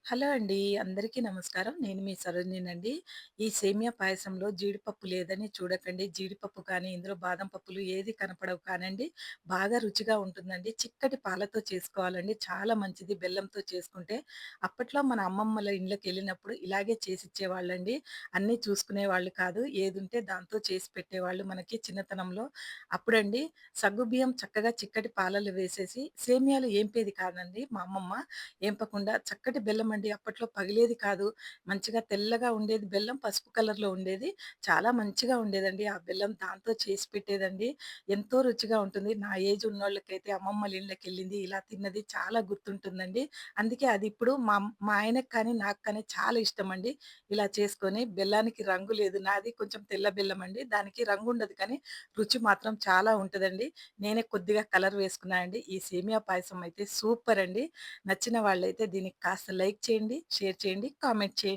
Hello అండి. అందరికీ నమస్కారం. నేను మీ సరోజినినండి. ఈ సేమియా పాయసంలో జీడిపప్పు లేదని చూడకండి. జీడిపప్పు కానీ, ఇందులో బాదం పప్పులు ఏది కనపడవు కానండి, బాగా రుచిగా ఉంటుందండి. చిక్కటి పాలతో చేసుకోవాలండి. చాలా మంచిది బెల్లంతో చేసుకుంటే. అప్పట్లో మన అమ్మమ్మల ఇళ్ళకెళ్ళినప్పుడు ఇలాగే చేసిచ్చేవాళ్ళండి. అన్నీ చూసుకునేవాళ్ళు కాదు. ఏదుంటే దాంతో చేసి పెట్టేవాళ్ళు మనకి చిన్నతనంలో. అప్పుడండి సగ్గుబియ్యం చక్కగా చిక్కటి పాలల్లో వేసేసి సేమియాలు ఏంపేది కాదండి మా అమ్మమ్మ. ఏంపకుండా చక్కటి బెల్లమండి. అప్పట్లో పగిలేది కాదు. మంచిగా తెల్లగా ఉండేది బెల్లం. పసుపు కలర్‌లో ఉండేది. చాలా మంచిగా ఉండేదండి. ఆ బెల్లం దాంతో చేసి పెట్టేదండి. ఎంతో రుచిగా ఉంటుంది. నా ఏజ్ ఉన్నోళ్ళకైతే అమ్మమ్మల ఇళ్ళకెళ్ళింది, ఇలా తిన్నది చాలా గుర్తుంటుందండి. అందుకే అది ఇప్పుడు మా ఆయనకి కానీ, నాకు కానీ చాలా ఇష్టమండి. ఇలా చేసుకొని బెల్లానికి రంగు లేదు. నాది కొంచెం తెల్ల బెల్లమండి. దానికి రంగుండదు కానీ, రుచి మాత్రం చాలా ఉంటదండి. నేనే కొద్దిగా కలర్ వేసుకున్నా అండి. ఈ సేమియా పాయసం అయితే సూపరండి. నచ్చిన వాళ్ళైతే దీనికి కాస్త లైక్ చేయండి, షేర్ చేయండి, కామెంట్ చేయండి.